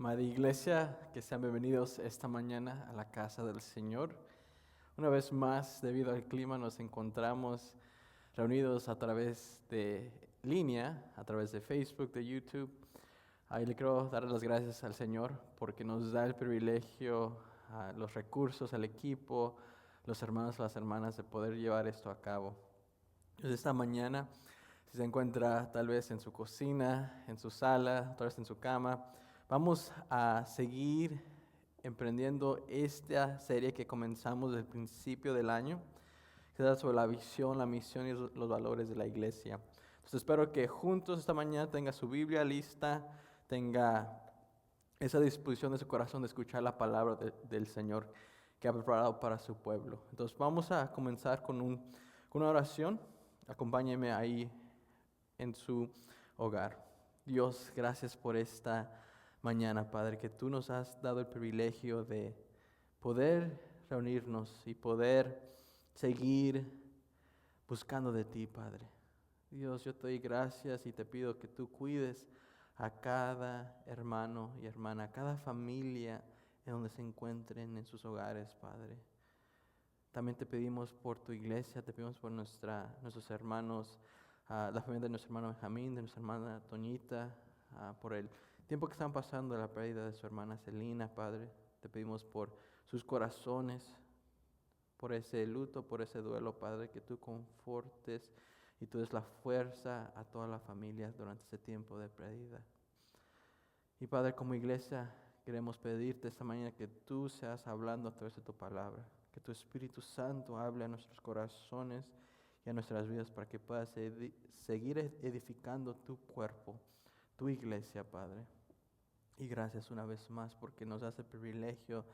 Amada Iglesia, que sean bienvenidos esta mañana a la casa del Señor. Una vez más, debido al clima, nos encontramos reunidos a través de línea, a través de Facebook, de YouTube. Ahí le quiero dar las gracias al Señor porque nos da el privilegio, los recursos, el equipo, los hermanos, las hermanas de poder llevar esto a cabo. Entonces, esta mañana, si se encuentra tal vez en su cocina, en su sala, tal vez en su cama, vamos a seguir emprendiendo esta serie que comenzamos desde el principio del año, que es sobre la visión, la misión y los valores de la iglesia. Entonces espero que juntos esta mañana tenga su Biblia lista, tenga esa disposición de su corazón de escuchar la palabra del Señor que ha preparado para su pueblo. Entonces vamos a comenzar con una oración. Acompáñeme ahí en su hogar. Dios, gracias por esta mañana, Padre, que tú nos has dado el privilegio de poder reunirnos y poder seguir buscando de ti, Padre. Dios, yo te doy gracias y te pido que tú cuides a cada hermano y hermana, a cada familia en donde se encuentren en sus hogares, Padre. También te pedimos por tu iglesia, te pedimos por nuestros hermanos, la familia de nuestro hermano Benjamín, de nuestra hermana Toñita, por el tiempo que están pasando, la pérdida de su hermana Celina, Padre. Te pedimos por sus corazones, por ese luto, por ese duelo, Padre, que tú confortes y tú des la fuerza a toda la familia durante ese tiempo de pérdida. Y Padre, como iglesia, queremos pedirte esta mañana que tú seas hablando a través de tu palabra, que tu Espíritu Santo hable a nuestros corazones y a nuestras vidas para que puedas seguir edificando tu cuerpo, tu iglesia, Padre. Y gracias una vez más porque nos das el privilegio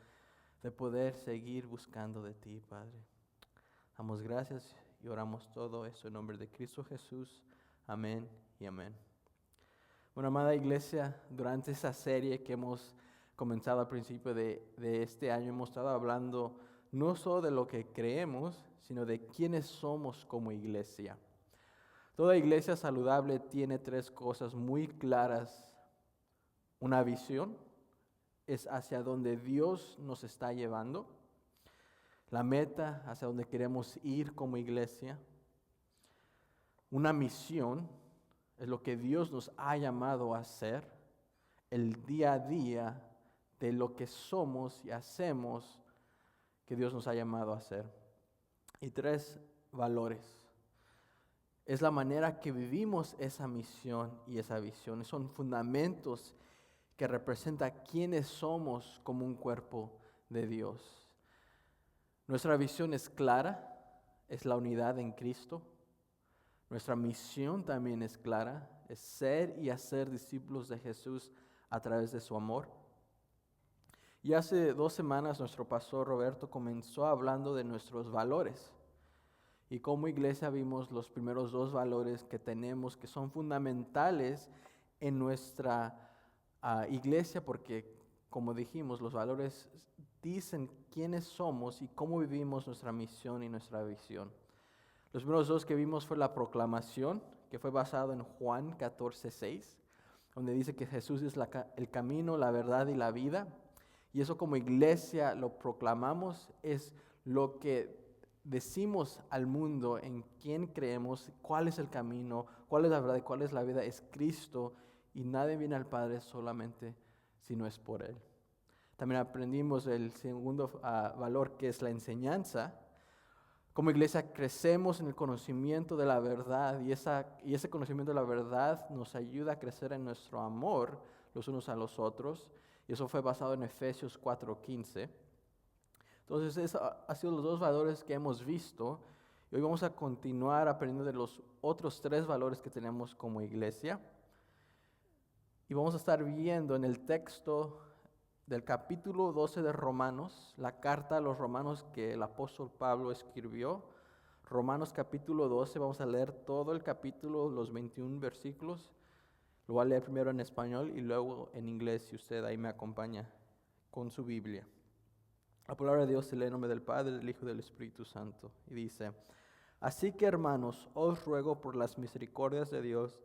de poder seguir buscando de ti, Padre. Damos gracias y oramos todo esto en nombre de Cristo Jesús. Amén y amén. Bueno, amada iglesia, durante esa serie que hemos comenzado al principio de este año, hemos estado hablando no solo de lo que creemos, sino de quiénes somos como iglesia. Toda iglesia saludable tiene tres cosas muy claras. Una visión es hacia donde Dios nos está llevando. La meta hacia donde queremos ir como iglesia. Una misión es lo que Dios nos ha llamado a hacer, el día a día de lo que somos y hacemos que Dios nos ha llamado a hacer. Y tres, valores. Es la manera que vivimos esa misión y esa visión. Son fundamentos que representan quiénes somos como un cuerpo de Dios. Nuestra visión es clara, es la unidad en Cristo. Nuestra misión también es clara, es ser y hacer discípulos de Jesús a través de su amor. Y hace 2 semanas nuestro pastor Roberto comenzó hablando de nuestros valores. Y como iglesia vimos los primeros 2 valores que tenemos que son fundamentales en nuestra iglesia porque, como dijimos, los valores dicen quiénes somos y cómo vivimos nuestra misión y nuestra visión. Los primeros 2 que vimos fue la proclamación, que fue basado en Juan 14:6, donde dice que Jesús es el camino, la verdad y la vida. Y eso como iglesia lo proclamamos, es lo que decimos al mundo en quién creemos, cuál es el camino, cuál es la verdad y cuál es la vida, es Cristo. Y nadie viene al Padre solamente si no es por Él. También aprendimos el segundo valor, que es la enseñanza. Como iglesia crecemos en el conocimiento de la verdad y ese conocimiento de la verdad nos ayuda a crecer en nuestro amor los unos a los otros. Y eso fue basado en Efesios 4:15. Entonces, esos han sido los 2 valores que hemos visto. Y hoy vamos a continuar aprendiendo de los otros 3 valores que tenemos como iglesia. Y vamos a estar viendo en el texto del capítulo 12 de Romanos, la carta a los romanos que el apóstol Pablo escribió. Romanos capítulo 12, vamos a leer todo el capítulo, los 21 versículos. Lo voy a leer primero en español y luego en inglés, si usted ahí me acompaña con su Biblia. La palabra de Dios se lee en nombre del Padre, del Hijo y del Espíritu Santo. Y dice: Así que, hermanos, os ruego por las misericordias de Dios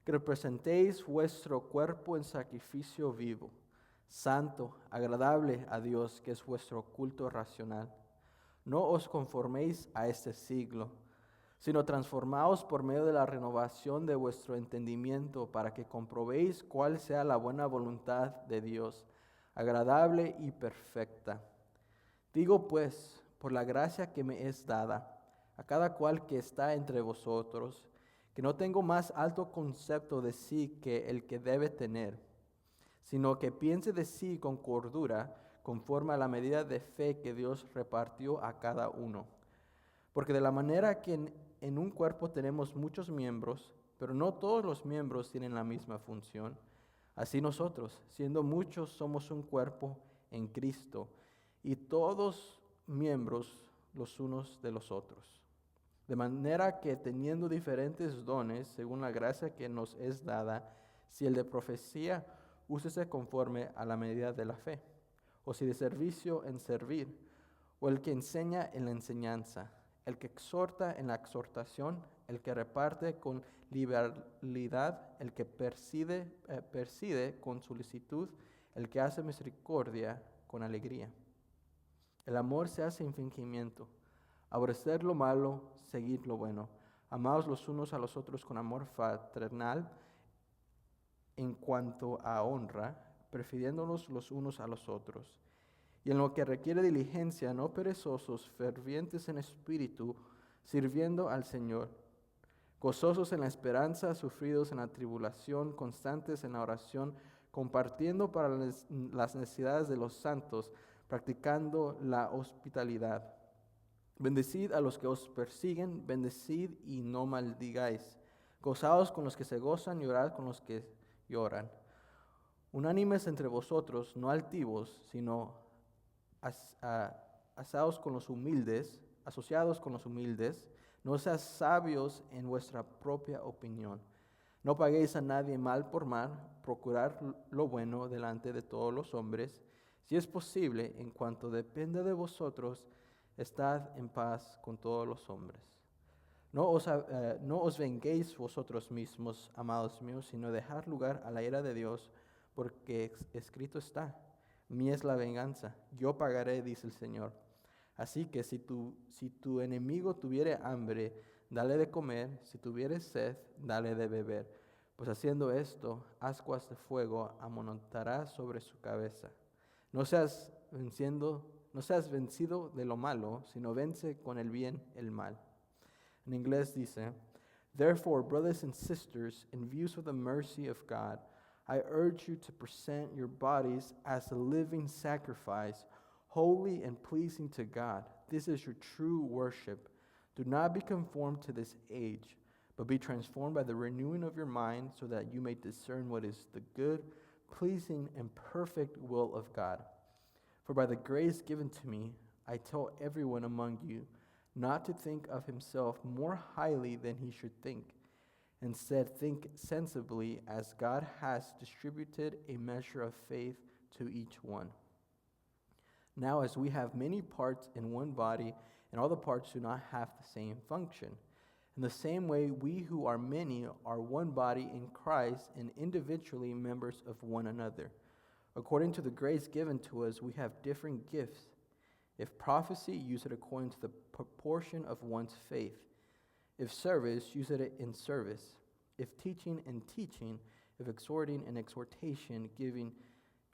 que representéis vuestro cuerpo en sacrificio vivo, santo, agradable a Dios, que es vuestro culto racional. No os conforméis a este siglo, sino transformaos por medio de la renovación de vuestro entendimiento, para que comprobéis cuál sea la buena voluntad de Dios, agradable y perfecta. Digo pues, por la gracia que me es dada, a cada cual que está entre vosotros, que no tengo más alto concepto de sí que el que debe tener, sino que piense de sí con cordura, conforme a la medida de fe que Dios repartió a cada uno. Porque de la manera que en un cuerpo tenemos muchos miembros, pero no todos los miembros tienen la misma función, así nosotros, siendo muchos, somos un cuerpo en Cristo, y todos miembros los unos de los otros. De manera que teniendo diferentes dones, según la gracia que nos es dada, si el de profecía, úsese conforme a la medida de la fe, o si de servicio, en servir, o el que enseña en la enseñanza, el que exhorta en la exhortación, el que reparte con liberalidad, el que preside con solicitud, el que hace misericordia con alegría. El amor se hace sin fingimiento. Aborrecer lo malo, seguid lo bueno. Amaos los unos a los otros con amor fraternal, en cuanto a honra, prefiriéndonos los unos a los otros. Y en lo que requiere diligencia, no perezosos, fervientes en espíritu, sirviendo al Señor, gozosos en la esperanza, sufridos en la tribulación, constantes en la oración, compartiendo para las necesidades de los santos, practicando la hospitalidad. Bendecid a los que os persiguen, bendecid y no maldigáis. Gozaos con los que se gozan, llorad con los que lloran. Unánimes entre vosotros, no altivos, sino asociados con los humildes, no seas sabios en vuestra propia opinión. No paguéis a nadie mal por mal, procurad lo bueno delante de todos los hombres. Si es posible, en cuanto depende de vosotros, estad en paz con todos los hombres. No os venguéis vosotros mismos, amados míos, sino dejad lugar a la ira de Dios, porque escrito está: mía es la venganza, yo pagaré, dice el Señor. Así que si tu enemigo tuviere hambre, dale de comer; si tuviere sed, dale de beber. Pues haciendo esto, ascuas de fuego amontonará sobre su cabeza. No seas vencido de lo malo, sino vence con el bien el mal. En inglés dice: Therefore, brothers and sisters, in view of the mercy of God, I urge you to present your bodies as a living sacrifice, holy and pleasing to God. This is your true worship. Do not be conformed to this age, but be transformed by the renewing of your mind, so that you may discern what is the good, pleasing, and perfect will of God. For by the grace given to me, I tell everyone among you not to think of himself more highly than he should think. Instead, think sensibly, as God has distributed a measure of faith to each one. Now, as we have many parts in one body, and all the parts do not have the same function, in the same way, we who are many are one body in Christ, and individually members of one another. According to the grace given to us, we have different gifts. If prophecy, use it according to the proportion of one's faith. If service, use it in service. If teaching, in teaching. If exhorting, in exhortation.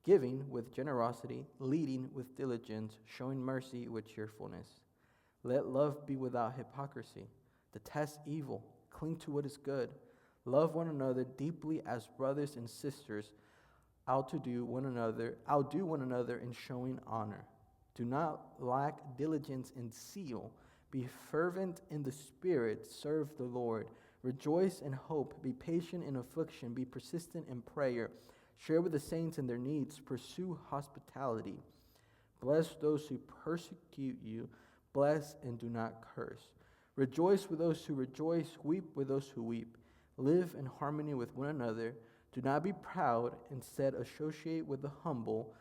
Giving with generosity. Leading with diligence. Showing mercy with cheerfulness. Let love be without hypocrisy. Detest evil. Cling to what is good. Love one another deeply as brothers and sisters. Outdo one another in showing honor. Do not lack diligence in zeal. Be fervent in the Spirit. Serve the Lord. Rejoice in hope. Be patient in affliction. Be persistent in prayer. Share with the saints in their needs. Pursue hospitality. Bless those who persecute you. Bless and do not curse. Rejoice with those who rejoice. Weep with those who weep. Live in harmony with one another. Do not be proud. Instead, associate with the humble.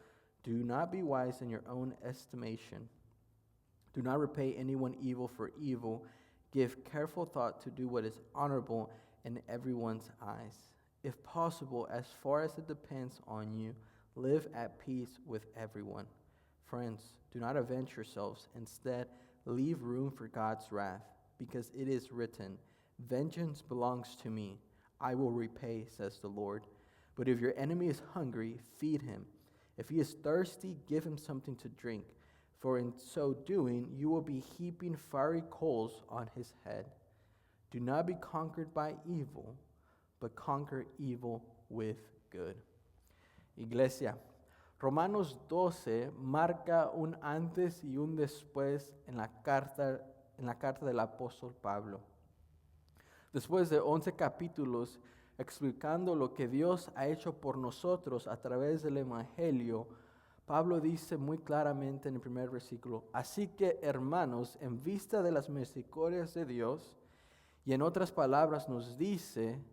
Do not be wise in your own estimation. Do not repay anyone evil for evil. Give careful thought to do what is honorable in everyone's eyes. If possible, as far as it depends on you, Live at peace with everyone. Friends, do not avenge yourselves. Instead, leave room for God's wrath, because it is written, 'Vengeance belongs to me. I will repay,' says the Lord. But if your enemy is hungry, feed him. If he is thirsty, give him something to drink. For in so doing, you will be heaping fiery coals on his head. Do not be conquered by evil, but conquer evil with good." Iglesia, Romanos 12 marca un antes y un después en la carta del apóstol Pablo. Después de 11 capítulos explicando lo que Dios ha hecho por nosotros a través del Evangelio, Pablo dice muy claramente en el primer versículo: "Así que, hermanos, en vista de las misericordias de Dios", y en otras palabras nos dice,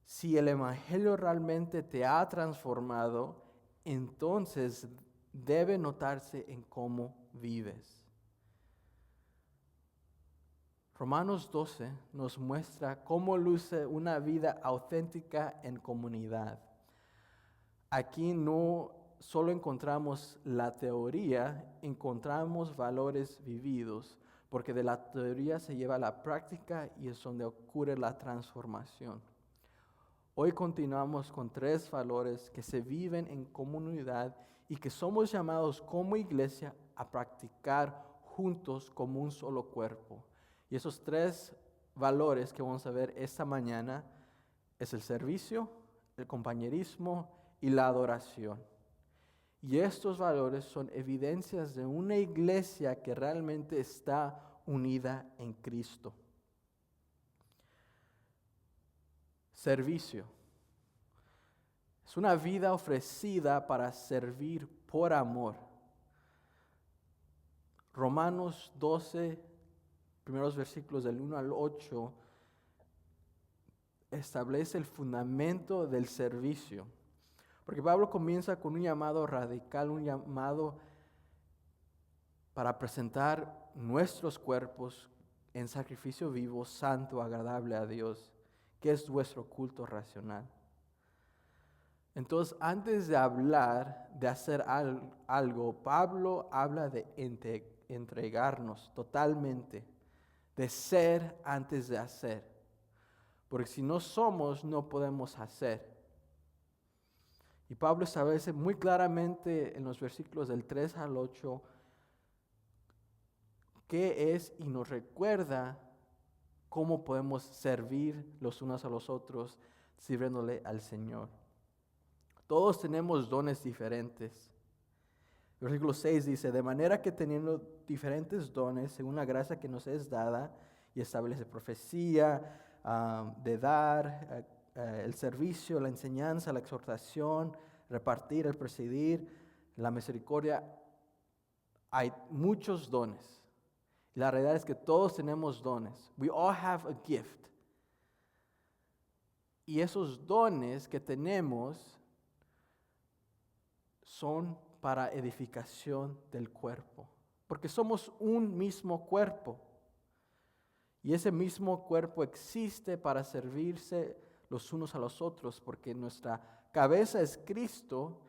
si el Evangelio realmente te ha transformado, entonces debe notarse en cómo vives. Romanos 12 nos muestra cómo luce una vida auténtica en comunidad. Aquí no solo encontramos la teoría, encontramos valores vividos, porque de la teoría se lleva a la práctica y es donde ocurre la transformación. Hoy continuamos con 3 valores que se viven en comunidad y que somos llamados como iglesia a practicar juntos como un solo cuerpo. Y esos 3 valores que vamos a ver esta mañana es el servicio, el compañerismo y la adoración. Y estos valores son evidencias de una iglesia que realmente está unida en Cristo. Servicio. Es una vida ofrecida para servir por amor. Romanos 12, primeros versículos del 1 al 8, establece el fundamento del servicio. Porque Pablo comienza con un llamado radical, un llamado para presentar nuestros cuerpos en sacrificio vivo, santo, agradable a Dios, que es vuestro culto racional. Entonces, antes de hablar de hacer algo, Pablo habla de entregarnos totalmente, de ser antes de hacer. Porque si no somos, no podemos hacer. Y Pablo establece muy claramente en los versículos del 3 al 8 qué es y nos recuerda cómo podemos servir los unos a los otros sirviéndole al Señor. Todos tenemos dones diferentes. El versículo 6 dice: "De manera que teniendo diferentes dones, según la gracia que nos es dada", y establece profecía, de dar, el servicio, la enseñanza, la exhortación, repartir, el presidir, la misericordia. Hay muchos dones. La realidad es que todos tenemos dones. We all have a gift. Y esos dones que tenemos son para edificación del cuerpo, porque somos un mismo cuerpo. Y ese mismo cuerpo existe para servirse los unos a los otros, porque nuestra cabeza es Cristo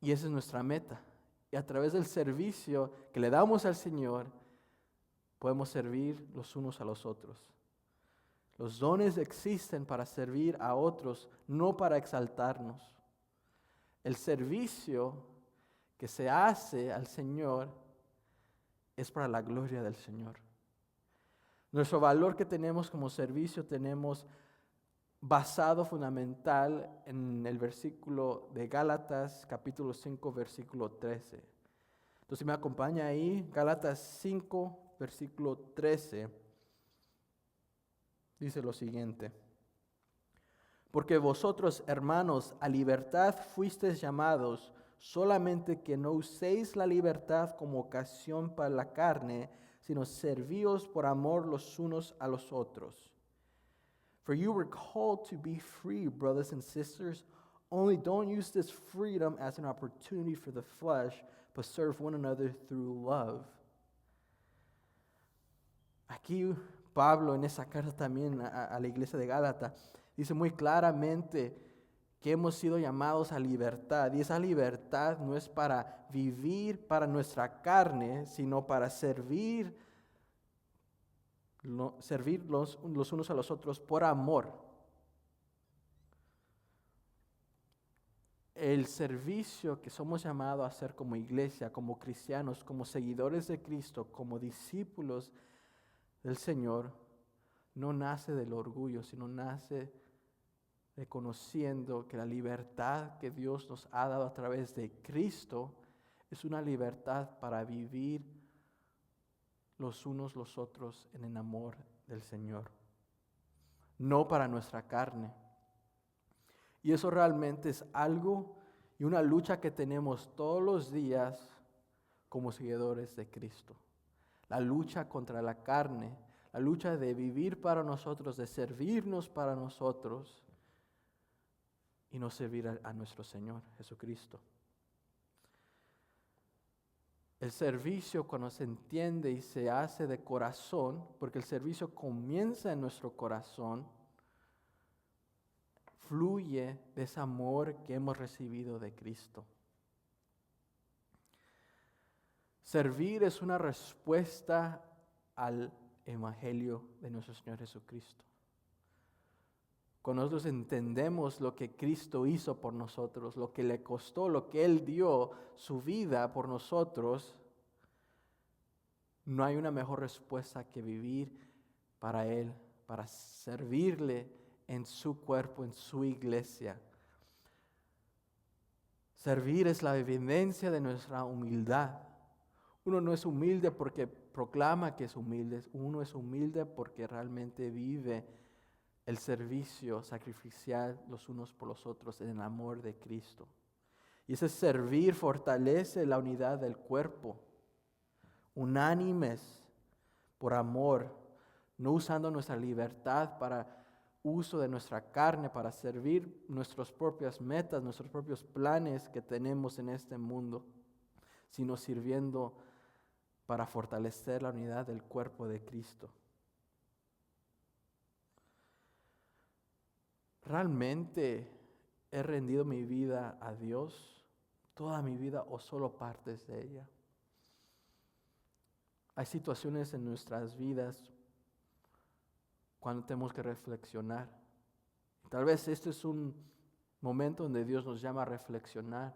y esa es nuestra meta. Y a través del servicio que le damos al Señor, podemos servir los unos a los otros. Los dones existen para servir a otros, no para exaltarnos. El servicio que se hace al Señor es para la gloria del Señor. Nuestro valor que tenemos como servicio tenemos basado fundamental en el versículo de Gálatas, capítulo 5, versículo 13. Entonces, si me acompaña ahí, Gálatas 5, versículo 13, dice lo siguiente: "Porque vosotros, hermanos, a libertad fuisteis llamados, solamente que no uséis la libertad como ocasión para la carne, sino servíos por amor los unos a los otros. For you were called to be free, brothers and sisters. Only don't use this freedom as an opportunity for the flesh, but serve one another through love." Aquí Pablo, en esa carta también a la iglesia de Gálatas, dice muy claramente que hemos sido llamados a libertad, y esa libertad no es para vivir para nuestra carne, sino para servir los unos a los otros por amor. El servicio que somos llamados a hacer como iglesia, como cristianos, como seguidores de Cristo, como discípulos del Señor, no nace del orgullo, sino nace reconociendo que la libertad que Dios nos ha dado a través de Cristo es una libertad para vivir los unos los otros en el amor del Señor, no para nuestra carne. Y eso realmente es algo y una lucha que tenemos todos los días como seguidores de Cristo. La lucha contra la carne, la lucha de vivir para nosotros, de servirnos para nosotros y no servir a nuestro Señor Jesucristo. El servicio, cuando se entiende y se hace de corazón, porque el servicio comienza en nuestro corazón, fluye de ese amor que hemos recibido de Cristo. Servir es una respuesta al Evangelio de nuestro Señor Jesucristo. Cuando nosotros entendemos lo que Cristo hizo por nosotros, lo que le costó, lo que Él dio su vida por nosotros, no hay una mejor respuesta que vivir para Él, para servirle en su cuerpo, en su iglesia. Servir es la evidencia de nuestra humildad. Uno no es humilde porque proclama que es humilde, uno es humilde porque realmente vive el servicio sacrificial los unos por los otros en el amor de Cristo. Y ese servir fortalece la unidad del cuerpo, unánimes por amor, no usando nuestra libertad para uso de nuestra carne, para servir nuestras propias metas, nuestros propios planes que tenemos en este mundo, sino sirviendo para fortalecer la unidad del cuerpo de Cristo. ¿Realmente he rendido mi vida a Dios, toda mi vida o solo partes de ella? Hay situaciones en nuestras vidas cuando tenemos que reflexionar. Tal vez este es un momento donde Dios nos llama a reflexionar.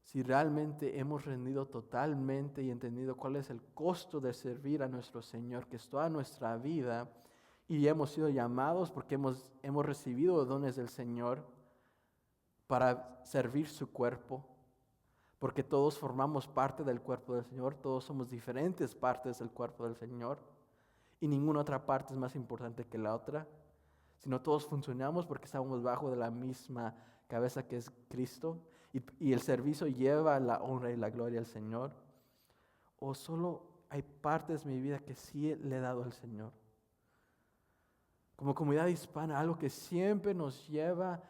Si realmente hemos rendido totalmente y entendido cuál es el costo de servir a nuestro Señor, que es toda nuestra vida, y hemos sido llamados porque hemos recibido dones del Señor para servir su cuerpo, porque todos formamos parte del cuerpo del Señor, todos somos diferentes partes del cuerpo del Señor, y ninguna otra parte es más importante que la otra, sino todos funcionamos porque estamos bajo de la misma cabeza que es Cristo, y el servicio lleva la honra y la gloria al Señor. O solo hay partes de mi vida que sí le he dado al Señor. Como comunidad hispana, algo que siempre nos lleva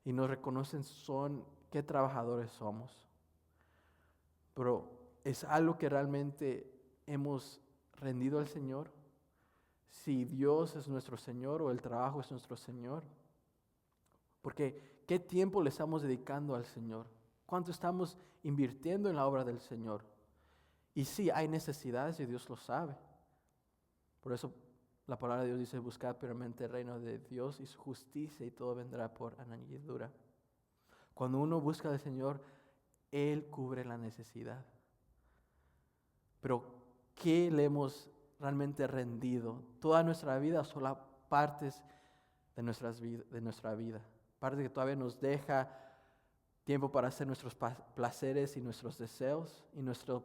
y nos reconocen son qué trabajadores somos. Pero es algo que realmente hemos rendido al Señor. Si Dios es nuestro Señor o el trabajo es nuestro Señor. Porque ¿qué tiempo le estamos dedicando al Señor? ¿Cuánto estamos invirtiendo en la obra del Señor? Y sí, hay necesidades y Dios lo sabe. Por eso la palabra de Dios dice, buscad primeramente el reino de Dios y su justicia y todo vendrá por añadidura. Cuando uno busca al Señor, Él cubre la necesidad. Pero ¿qué le hemos realmente rendido? Toda nuestra vida, solo partes de nuestra vida. Partes que todavía nos deja tiempo para hacer nuestros placeres y nuestros deseos y nuestras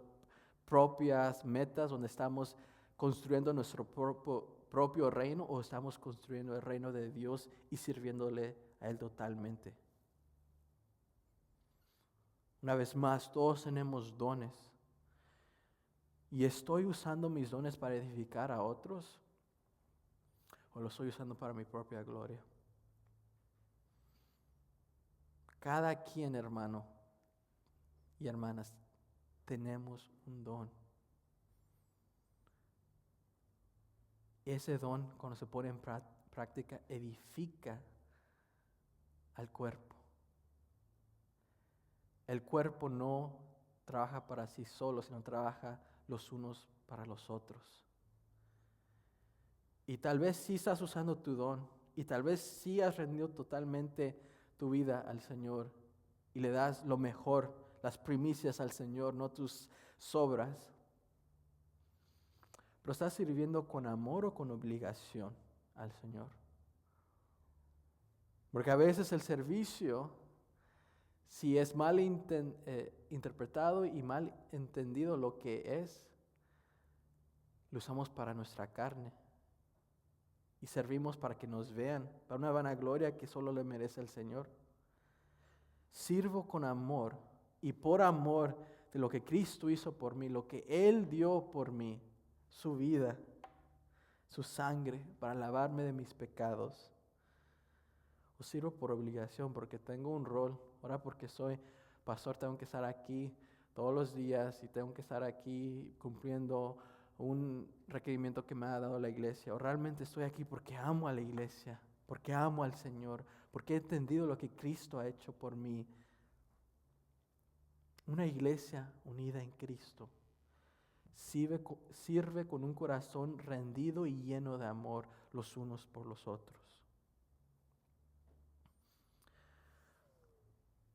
propias metas, donde estamos construyendo nuestro propio reino o estamos construyendo el reino de Dios y sirviéndole a Él totalmente. Una vez más, todos tenemos dones. ¿Y estoy usando mis dones para edificar a otros? ¿O lo estoy usando para mi propia gloria? Cada quien, hermano y hermanas, tenemos un don. Ese don, cuando se pone en práctica, edifica al cuerpo. El cuerpo no trabaja para sí solo, sino trabaja los unos para los otros. Y tal vez sí estás usando tu don, y tal vez sí has rendido totalmente tu vida al Señor, y le das lo mejor, las primicias al Señor, no tus sobras. Pero estás sirviendo con amor o con obligación al Señor. Porque a veces el servicio, si es mal interpretado y mal entendido lo que es, lo usamos para nuestra carne. Y servimos para que nos vean, para una vanagloria que solo le merece el Señor. Sirvo con amor y por amor de lo que Cristo hizo por mí, lo que Él dio por mí, su vida, su sangre para lavarme de mis pecados. O sirvo por obligación porque tengo un rol. Ahora porque soy pastor tengo que estar aquí todos los días y tengo que estar aquí cumpliendo un requerimiento que me ha dado la iglesia. O realmente estoy aquí porque amo a la iglesia, porque amo al Señor, porque he entendido lo que Cristo ha hecho por mí. Una iglesia unida en Cristo sirve con un corazón rendido y lleno de amor los unos por los otros.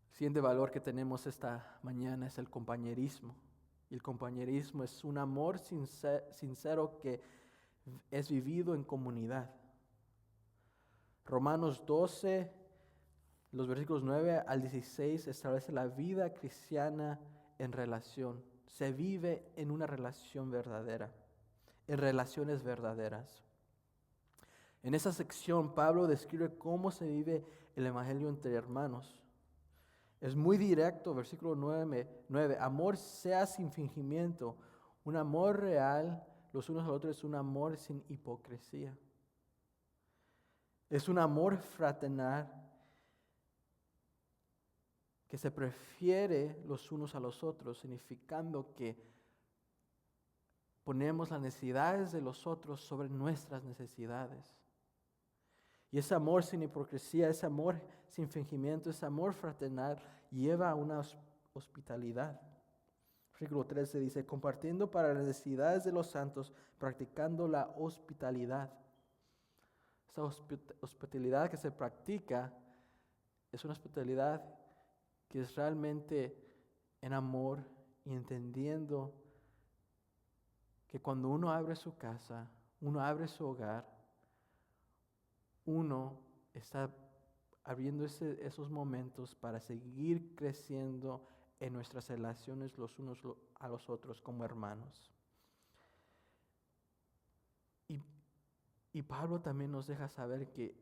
El siguiente valor que tenemos esta mañana es el compañerismo. Y el compañerismo es un amor sincero que es vivido en comunidad. Romanos 12, los versículos 9 al 16 establece la vida cristiana en relación. Se vive en una relación verdadera, en relaciones verdaderas. En esa sección Pablo describe cómo se vive el evangelio entre hermanos. Es muy directo, versículo 9, amor sea sin fingimiento, un amor real, los unos a los otros es un amor sin hipocresía. Es un amor fraternal que se prefiere los unos a los otros, significando que ponemos las necesidades de los otros sobre nuestras necesidades. Y ese amor sin hipocresía, ese amor sin fingimiento, ese amor fraternal lleva a una hospitalidad. Versículo 13 dice, compartiendo para las necesidades de los santos, practicando la hospitalidad. Esa hospitalidad que se practica es una hospitalidad que es realmente en amor y entendiendo que cuando uno abre su casa, uno abre su hogar, uno está abriendo esos momentos para seguir creciendo en nuestras relaciones los unos a los otros como hermanos. Y Pablo también nos deja saber que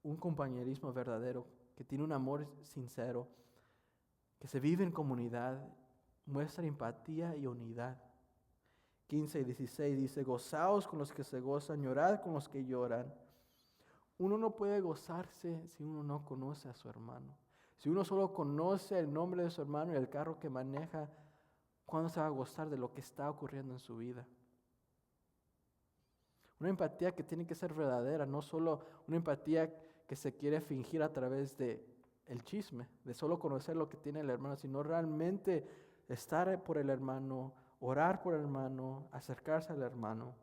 un compañerismo verdadero, que tiene un amor sincero, que se vive en comunidad, muestra empatía y unidad. 15 y 16 dice, gozaos con los que se gozan, llorad con los que lloran. Uno no puede gozarse si uno no conoce a su hermano. Si uno solo conoce el nombre de su hermano y el carro que maneja, ¿cuándo se va a gozar de lo que está ocurriendo en su vida? Una empatía que tiene que ser verdadera, no solo una empatía que se quiere fingir a través de el chisme, de solo conocer lo que tiene el hermano, sino realmente estar por el hermano, orar por el hermano, acercarse al hermano.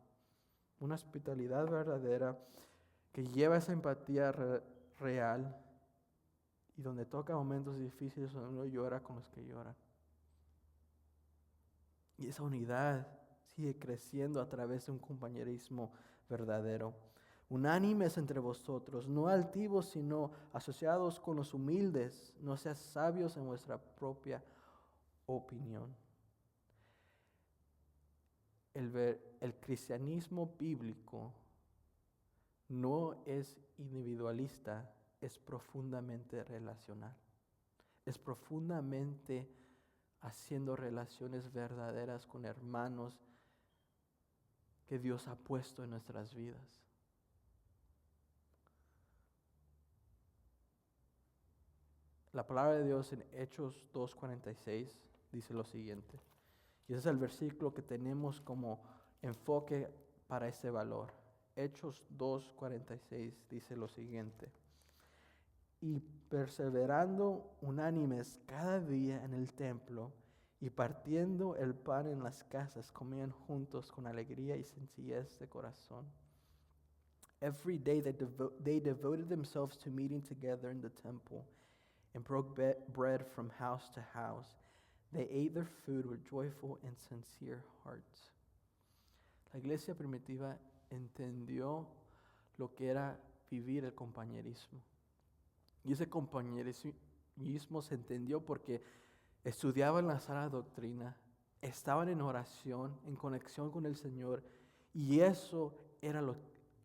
Una hospitalidad verdadera que lleva esa empatía real y donde toca momentos difíciles, donde uno llora con los que lloran. Y esa unidad sigue creciendo a través de un compañerismo verdadero. Unánimes entre vosotros, no altivos, sino asociados con los humildes, no seas sabios en vuestra propia opinión. El cristianismo bíblico no es individualista, es profundamente relacional. Es profundamente haciendo relaciones verdaderas con hermanos que Dios ha puesto en nuestras vidas. La palabra de Dios en Hechos 2:46 dice lo siguiente. Y ese es el versículo que tenemos como enfoque para ese valor. Hechos 2:46 dice lo siguiente. y perseverando unánimes cada día en el templo y partiendo el pan en las casas, comían juntos con alegría y sencillez de corazón. Every day they devoted themselves to meeting together in the temple and broke bread from house to house. They ate their food with joyful and sincere hearts. La iglesia primitiva entendió lo que era vivir el compañerismo. Y ese compañerismo se entendió porque estudiaban la sana doctrina, estaban en oración, en conexión con el Señor, y eso era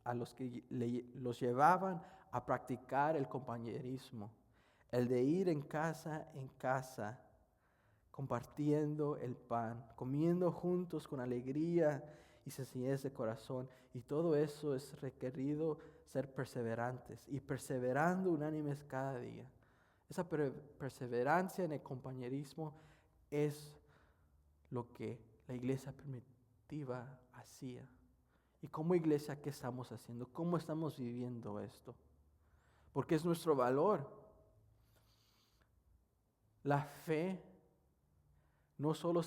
a los que los llevaban a practicar el compañerismo, el de ir en casa, compartiendo el pan, comiendo juntos con alegría y sencillez de corazón. Y todo eso es requerido ser perseverantes y perseverando unánimes cada día. Esa perseverancia en el compañerismo es lo que la iglesia primitiva hacía. Y como iglesia, ¿qué estamos haciendo? ¿Cómo estamos viviendo esto? Porque es nuestro valor. La fe no solo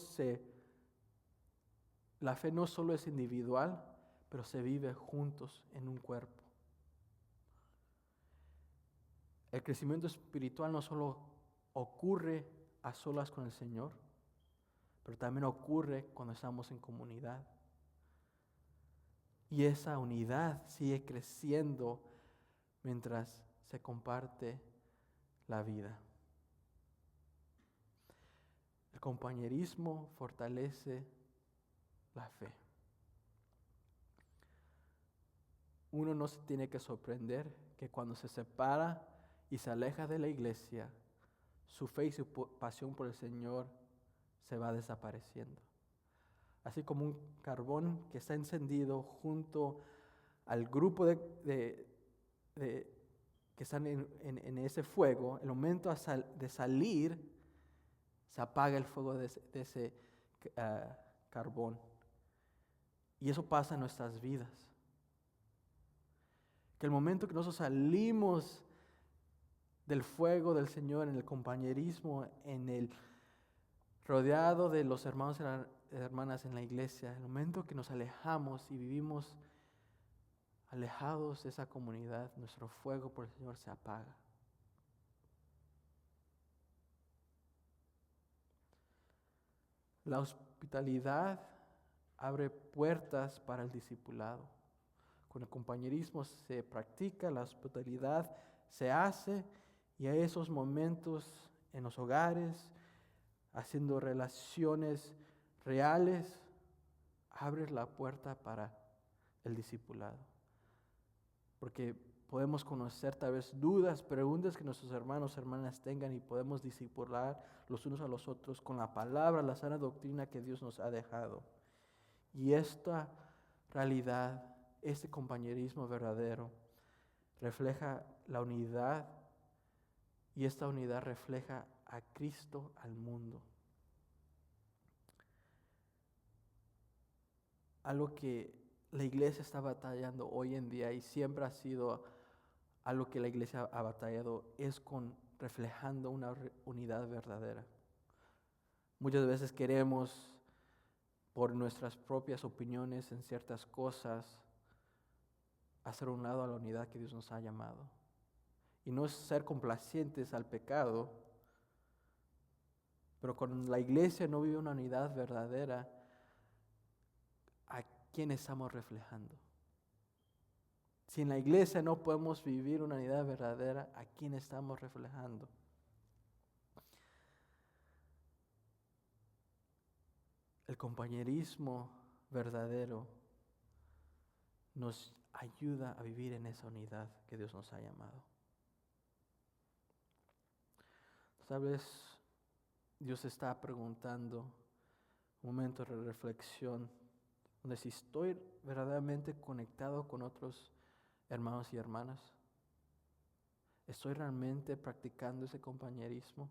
es individual, pero se vive juntos en un cuerpo. El crecimiento espiritual no solo ocurre a solas con el Señor, pero también ocurre cuando estamos en comunidad. Y esa unidad sigue creciendo mientras se comparte la vida. El compañerismo fortalece la fe. Uno no se tiene que sorprender que cuando se separa y se aleja de la iglesia, su fe y su pasión por el Señor se va desapareciendo. Así como un carbón que está encendido junto al grupo que están en ese fuego, el momento de salir, se apaga el fuego de ese carbón. Y eso pasa en nuestras vidas. Que el momento que nosotros salimos del fuego del Señor, en el compañerismo, rodeado de los hermanos y hermanas en la iglesia, el momento que nos alejamos y vivimos alejados de esa comunidad, nuestro fuego por el Señor se apaga. La hospitalidad abre puertas para el discipulado. Con el compañerismo se practica, la hospitalidad se hace, y a esos momentos en los hogares, haciendo relaciones reales, abre la puerta para el discipulado. Porque podemos conocer tal vez dudas, preguntas que nuestros hermanos y hermanas tengan, y podemos discipular los unos a los otros con la palabra, la sana doctrina que Dios nos ha dejado. Y esta realidad, este compañerismo verdadero, refleja la unidad, y esta unidad refleja a Cristo al mundo. Algo que la iglesia está batallando hoy en día, y siempre ha sido algo que la iglesia ha batallado, es con reflejando una unidad verdadera. Muchas veces queremos, por nuestras propias opiniones en ciertas cosas, hacer un lado a la unidad que Dios nos ha llamado. Y no es ser complacientes al pecado, pero cuando la iglesia no vive una unidad verdadera, ¿a quién estamos reflejando? Si en la iglesia no podemos vivir una unidad verdadera, ¿a quién estamos reflejando? El compañerismo verdadero nos ayuda a vivir en esa unidad que Dios nos ha llamado. ¿Sabes? Dios está preguntando, un momento de reflexión, donde si estoy verdaderamente conectado con otros hermanos y hermanas, ¿estoy realmente practicando ese compañerismo?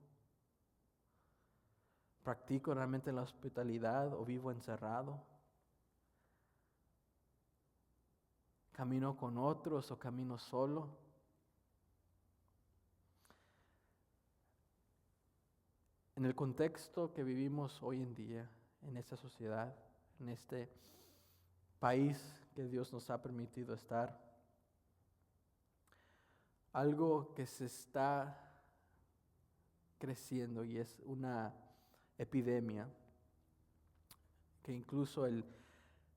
¿Practico realmente la hospitalidad o vivo encerrado? ¿Camino con otros o camino solo? En el contexto que vivimos hoy en día, en esta sociedad, en este país que Dios nos ha permitido estar, algo que se está creciendo y es una epidemia que incluso el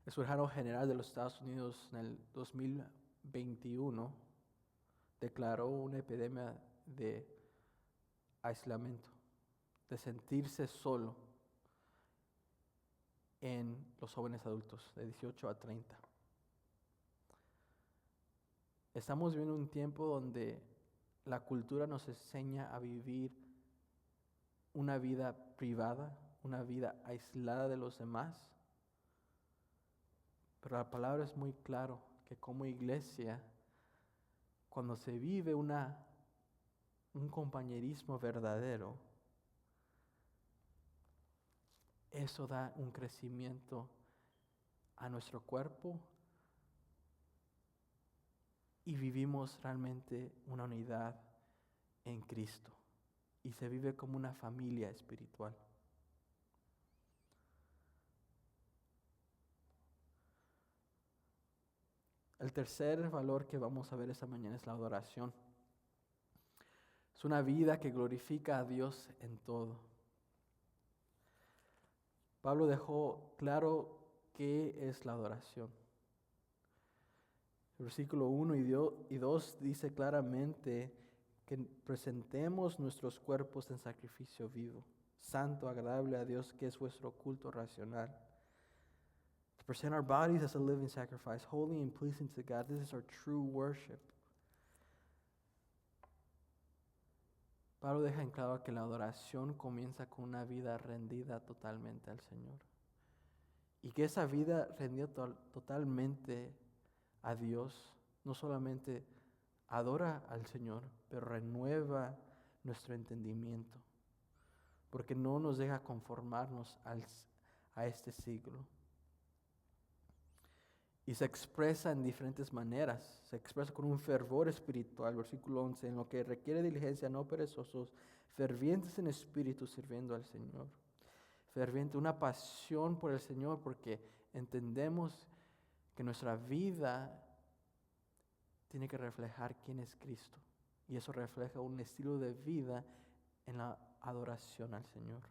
cirujano general de los Estados Unidos en el 2021 declaró una epidemia de aislamiento, de sentirse solo en los jóvenes adultos de 18 a 30. Estamos viviendo un tiempo donde la cultura nos enseña a vivir una vida privada, una vida aislada de los demás. Pero la palabra es muy claro que como iglesia, cuando se vive un compañerismo verdadero, eso da un crecimiento a nuestro cuerpo y vivimos realmente una unidad en Cristo y se vive como una familia espiritual. El tercer valor que vamos a ver esta mañana es la adoración. Es una vida que glorifica a Dios en todo. Pablo dejó claro qué es la adoración. El versículo 1 y 2 dice claramente que presentemos nuestros cuerpos en sacrificio vivo, santo, agradable a Dios, que es vuestro culto racional. To present our bodies as a living sacrifice, holy and pleasing to God. This is our true worship. Pablo deja en claro que la adoración comienza con una vida rendida totalmente al Señor. Y que esa vida rendida totalmente a Dios no solamente adora al Señor, pero renueva nuestro entendimiento, porque no nos deja conformarnos a este siglo. Y se expresa en diferentes maneras. Se expresa con un fervor espiritual, versículo 11, en lo que requiere diligencia, no perezosos, fervientes en espíritu, sirviendo al Señor. Ferviente, una pasión por el Señor, porque entendemos que nuestra vida tiene que reflejar quién es Cristo. Y eso refleja un estilo de vida en la adoración al Señor.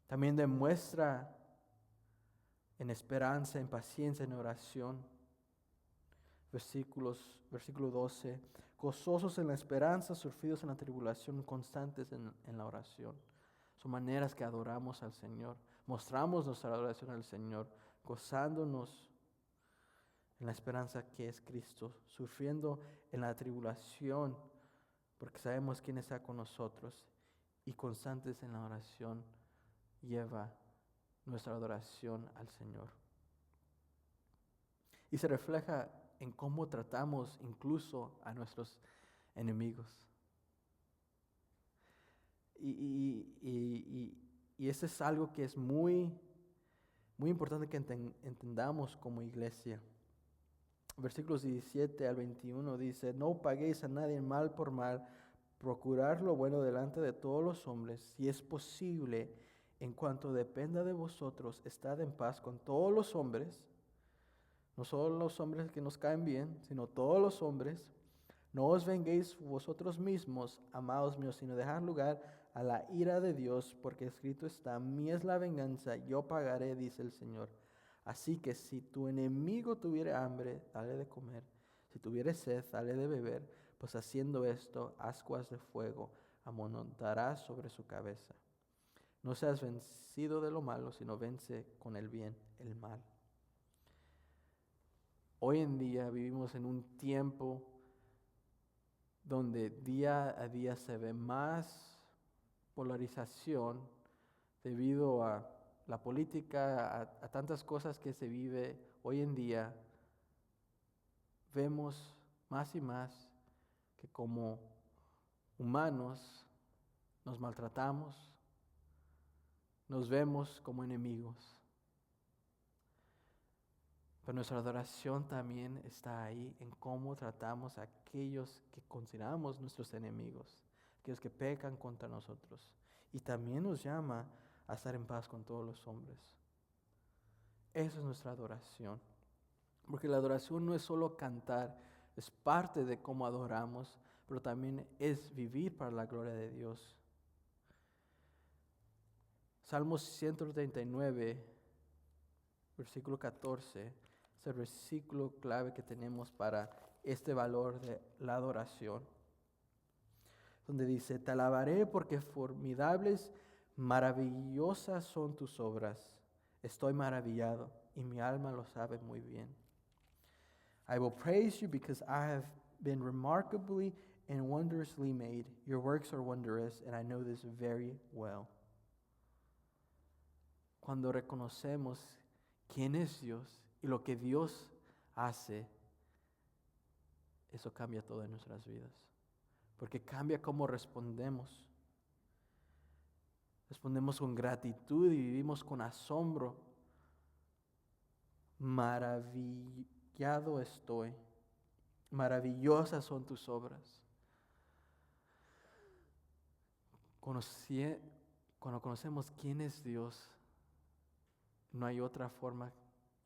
También demuestra en esperanza, en paciencia, en oración. Versículo 12. Gozosos en la esperanza, surgidos en la tribulación, constantes en la oración. Son maneras que adoramos al Señor. Mostramos nuestra adoración al Señor, gozándonos en la esperanza que es Cristo, sufriendo en la tribulación, porque sabemos quién está con nosotros, y constantes en la oración lleva nuestra adoración al Señor. Y se refleja en cómo tratamos incluso a nuestros enemigos. Y eso es algo que es muy, muy importante que entendamos como iglesia. Versículos 17 al 21 dice: no paguéis a nadie mal por mal, procurad lo bueno delante de todos los hombres, si es posible, en cuanto dependa de vosotros, estad en paz con todos los hombres, no solo los hombres que nos caen bien, sino todos los hombres. No os venguéis vosotros mismos, amados míos, sino dejad lugar a la ira de Dios, porque escrito está: mía es la venganza, yo pagaré, dice el Señor. Así que si tu enemigo tuviere hambre, dale de comer; si tuviere sed, dale de beber, pues haciendo esto, ascuas de fuego amontonarás sobre su cabeza. No seas vencido de lo malo, sino vence con el bien el mal. Hoy en día vivimos en un tiempo donde día a día se ve más polarización debido a la política, a tantas cosas que se vive hoy en día. Vemos más y más que como humanos nos maltratamos, nos vemos como enemigos. Pero nuestra adoración también está ahí en cómo tratamos a aquellos que consideramos nuestros enemigos. aquellos que pecan contra nosotros. Y también nos llama a estar en paz con todos los hombres. Esa es nuestra adoración. Porque la adoración no es solo cantar, es parte de cómo adoramos, pero también es vivir para la gloria de Dios. Salmos 139, versículo 14, es el versículo clave que tenemos para este valor de la adoración. Donde dice, te alabaré porque formidables, maravillosas son tus obras. Estoy maravillado y mi alma lo sabe muy bien. I will praise you because I have been remarkably and wondrously made. Your works are wondrous, and I know this very well. Cuando reconocemos quién es Dios y lo que Dios hace, eso cambia todo en nuestras vidas. Porque cambia cómo respondemos. Respondemos con gratitud y vivimos con asombro. Maravillado estoy. Maravillosas son tus obras. Cuando conocemos quién es Dios, no hay otra forma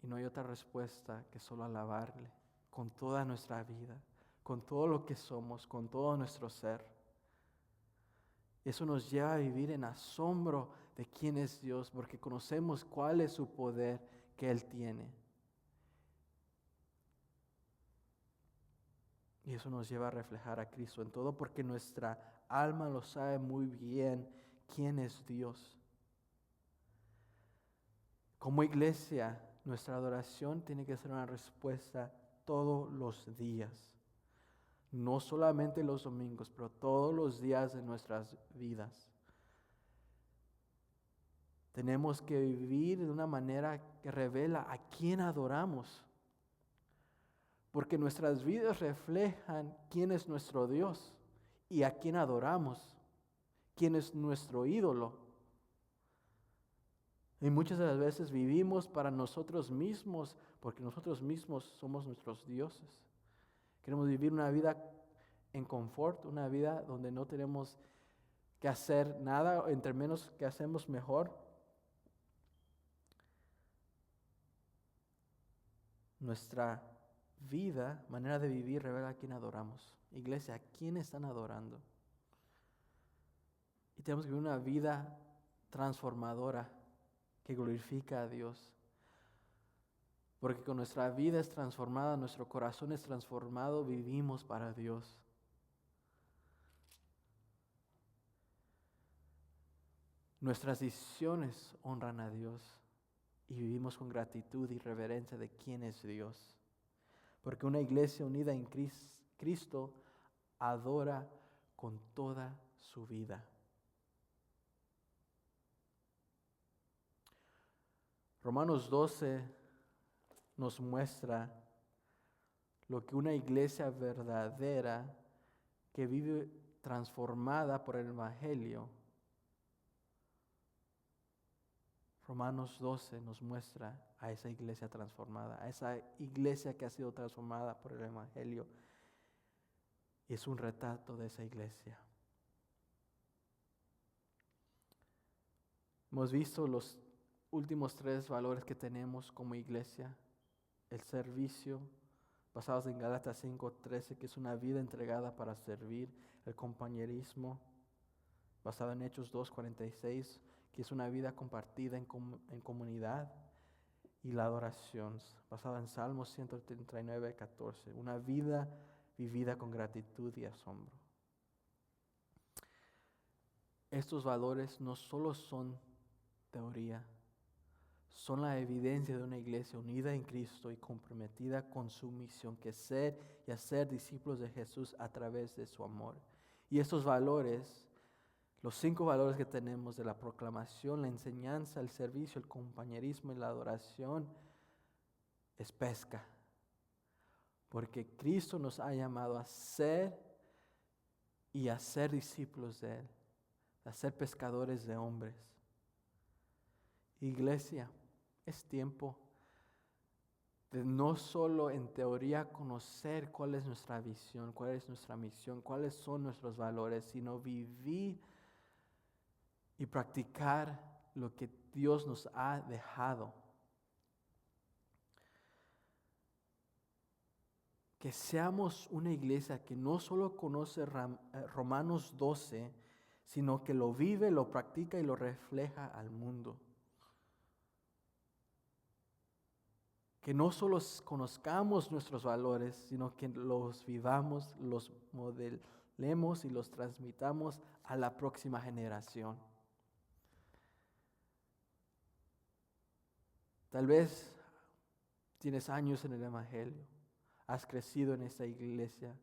y no hay otra respuesta que solo alabarle con toda nuestra vida, con todo lo que somos, con todo nuestro ser. Eso nos lleva a vivir en asombro de quién es Dios, porque conocemos cuál es su poder que Él tiene. Y eso nos lleva a reflejar a Cristo en todo, porque nuestra alma lo sabe muy bien quién es Dios. Como iglesia, nuestra adoración tiene que ser una respuesta todos los días. No solamente los domingos, pero todos los días de nuestras vidas. Tenemos que vivir de una manera que revela a quién adoramos. Porque nuestras vidas reflejan quién es nuestro Dios y a quién adoramos, quién es nuestro ídolo. Y muchas de las veces vivimos para nosotros mismos, porque nosotros mismos somos nuestros dioses. Queremos vivir una vida en confort, una vida donde no tenemos que hacer nada, entre menos que hacemos mejor. Nuestra vida, manera de vivir, revela a quién adoramos. Iglesia, ¿a quién están adorando? Y tenemos que vivir una vida transformadora que glorifica a Dios. Porque con nuestra vida es transformada, nuestro corazón es transformado, vivimos para Dios. Nuestras decisiones honran a Dios y vivimos con gratitud y reverencia de quién es Dios. Porque una iglesia unida en Cristo adora con toda su vida. Romanos 12 nos muestra lo que una iglesia verdadera que vive transformada por el Evangelio. Romanos 12 nos muestra a esa iglesia transformada, a esa iglesia que ha sido transformada por el Evangelio. Y es un retrato de esa iglesia. Hemos visto los últimos 3 valores que tenemos como iglesia. El servicio, basados en Gálatas 5:13, que es una vida entregada para servir. El compañerismo, basado en Hechos 2:46, que es una vida compartida en comunidad. Y la adoración, basada en Salmos 139:14, una vida vivida con gratitud y asombro. Estos valores no solo son teoría, son la evidencia de una iglesia unida en Cristo y comprometida con su misión, que es ser y hacer discípulos de Jesús a través de su amor. Y estos valores, los 5 valores que tenemos de la proclamación, la enseñanza, el servicio, el compañerismo y la adoración, es pesca. Porque Cristo nos ha llamado a ser y a ser discípulos de Él, a ser pescadores de hombres. Iglesia, es tiempo de no solo en teoría conocer cuál es nuestra visión, cuál es nuestra misión, cuáles son nuestros valores, sino vivir y practicar lo que Dios nos ha dejado. Que seamos una iglesia que no solo conoce Romanos 12, sino que lo vive, lo practica y lo refleja al mundo. Que no solo conozcamos nuestros valores, sino que los vivamos, los modelemos y los transmitamos a la próxima generación. Tal vez tienes años en el Evangelio, has crecido en esta iglesia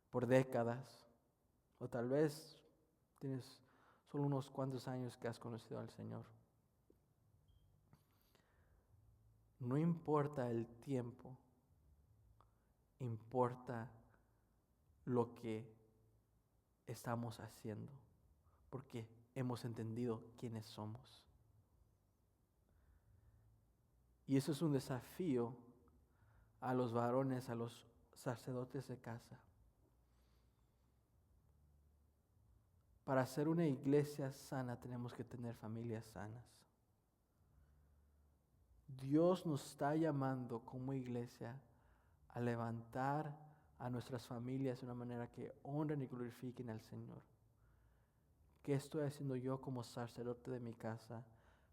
por décadas, o tal vez tienes solo unos cuantos años que has conocido al Señor. No importa el tiempo, importa lo que estamos haciendo, porque hemos entendido quiénes somos. Y eso es un desafío a los varones, a los sacerdotes de casa. Para ser una iglesia sana tenemos que tener familias sanas. Dios nos está llamando como iglesia a levantar a nuestras familias de una manera que honren y glorifiquen al Señor. ¿Qué estoy haciendo yo como sacerdote de mi casa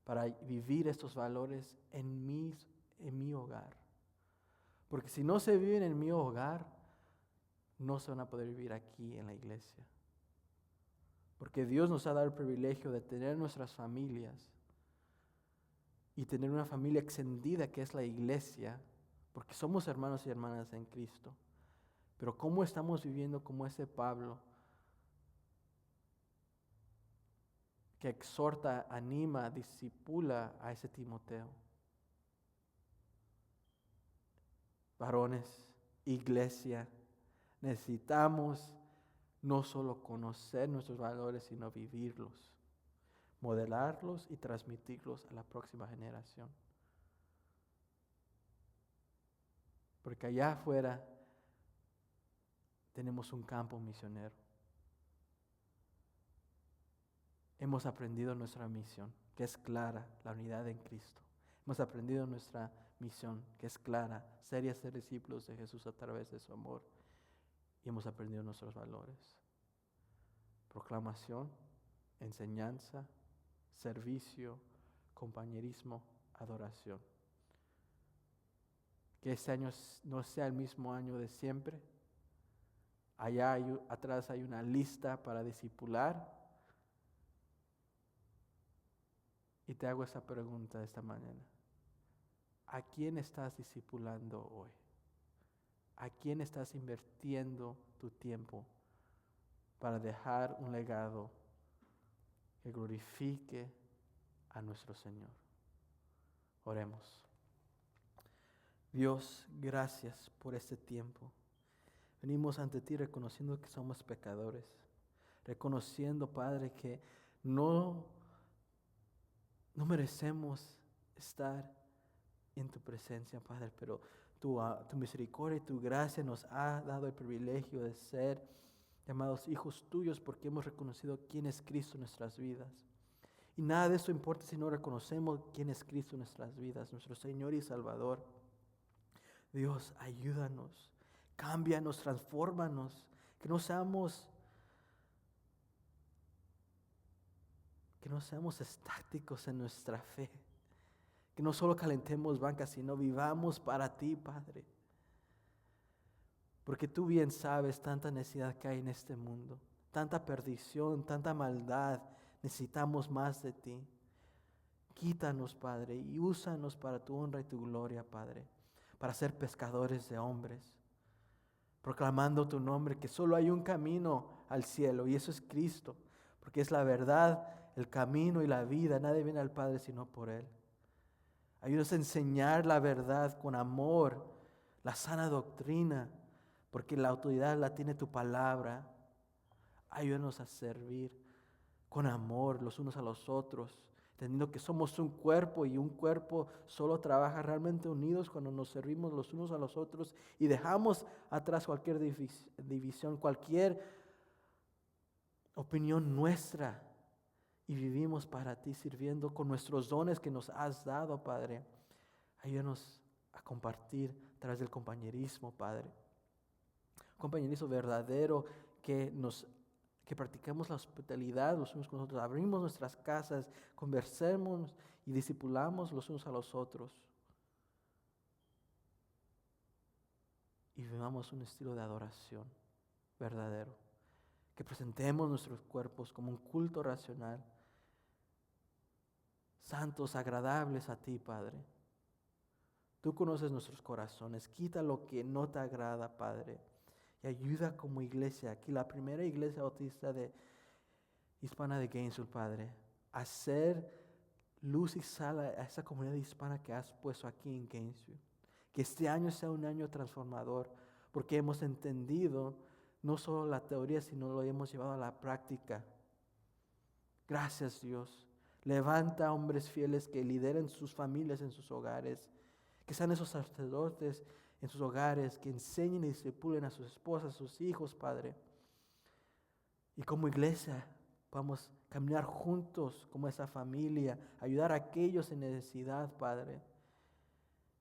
para vivir estos valores en mi hogar? Porque si no se viven en mi hogar, no se van a poder vivir aquí en la iglesia. Porque Dios nos ha dado el privilegio de tener nuestras familias y tener una familia extendida que es la iglesia, porque somos hermanos y hermanas en Cristo. Pero ¿cómo estamos viviendo como ese Pablo que exhorta, anima, discipula a ese Timoteo? Varones, iglesia, necesitamos no solo conocer nuestros valores, sino vivirlos, modelarlos y transmitirlos a la próxima generación. Porque allá afuera tenemos un campo misionero. Hemos aprendido nuestra misión, que es clara, la unidad en Cristo. Hemos aprendido nuestra misión, que es clara, ser y hacer discípulos de Jesús a través de su amor. Y hemos aprendido nuestros valores. Proclamación, enseñanza, servicio, compañerismo, adoración. Que este año no sea el mismo año de siempre. Allá atrás hay una lista para discipular. Y te hago esa pregunta esta mañana. ¿A quién estás discipulando hoy? ¿A quién estás invirtiendo tu tiempo para dejar un legado que glorifique a nuestro Señor? Oremos. Dios, gracias por este tiempo. Venimos ante ti reconociendo que somos pecadores, reconociendo, Padre, que no merecemos estar en tu presencia, Padre, pero tu misericordia y tu gracia nos ha dado el privilegio de ser llamados hijos tuyos porque hemos reconocido quién es Cristo en nuestras vidas. Y nada de eso importa si no reconocemos quién es Cristo en nuestras vidas, nuestro Señor y Salvador. Dios, ayúdanos, cámbianos, transfórmanos, que no seamos estáticos en nuestra fe. Que no solo calentemos bancas, sino vivamos para ti, Padre. Porque tú bien sabes tanta necesidad que hay en este mundo, tanta perdición, tanta maldad. Necesitamos más de ti. Quítanos, Padre, y úsanos para tu honra y tu gloria, Padre, para ser pescadores de hombres, proclamando tu nombre, que solo hay un camino al cielo, y eso es Cristo, porque es la verdad, el camino y la vida. Nadie viene al Padre sino por Él. Ayúdanos a enseñar la verdad con amor, la sana doctrina, porque la autoridad la tiene tu palabra. Ayúdanos a servir con amor los unos a los otros. entendiendo que somos un cuerpo y un cuerpo solo trabaja realmente unidos cuando nos servimos los unos a los otros y dejamos atrás cualquier división, cualquier opinión nuestra y vivimos para ti sirviendo con nuestros dones que nos has dado, Padre. Ayúdanos a compartir a través del compañerismo, Padre. Compañerismo verdadero que practiquemos la hospitalidad los unos con los otros, abrimos nuestras casas, conversemos y discipulamos los unos a los otros. Y vivamos un estilo de adoración verdadero. Que presentemos nuestros cuerpos como un culto racional, santos, agradables a ti, Padre. Tú conoces nuestros corazones, quita lo que no te agrada, Padre. Y ayuda como iglesia, aquí la primera iglesia bautista hispana de Gainesville, Padre, a ser luz y sal a esa comunidad hispana que has puesto aquí en Gainesville. Que este año sea un año transformador, porque hemos entendido no solo la teoría, sino lo hemos llevado a la práctica. Gracias, Dios. Levanta hombres fieles que lideren sus familias en sus hogares, que sean esos sacerdotes en sus hogares, que enseñen y discipulen a sus esposas, a sus hijos, Padre. Y como iglesia vamos a caminar juntos como esa familia, ayudar a aquellos en necesidad, Padre,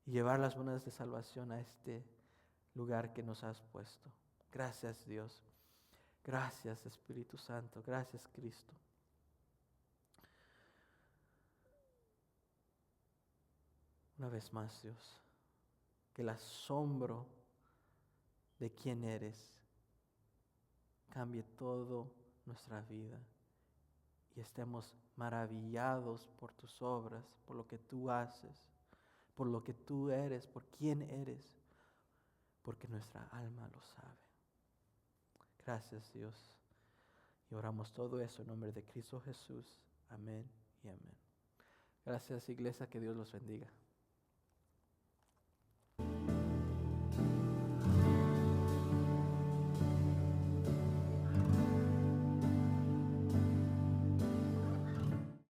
y llevar las buenas de salvación a este lugar que nos has puesto. Gracias, Dios. Gracias, Espíritu Santo. Gracias, Cristo. Una vez más, Dios, que el asombro de quién eres cambie todo nuestra vida y estemos maravillados por tus obras, por lo que tú haces, por lo que tú eres, por quién eres, porque nuestra alma lo sabe. Gracias, Dios. Y oramos todo eso en nombre de Cristo Jesús. Amén y amén. Gracias, iglesia, que Dios los bendiga.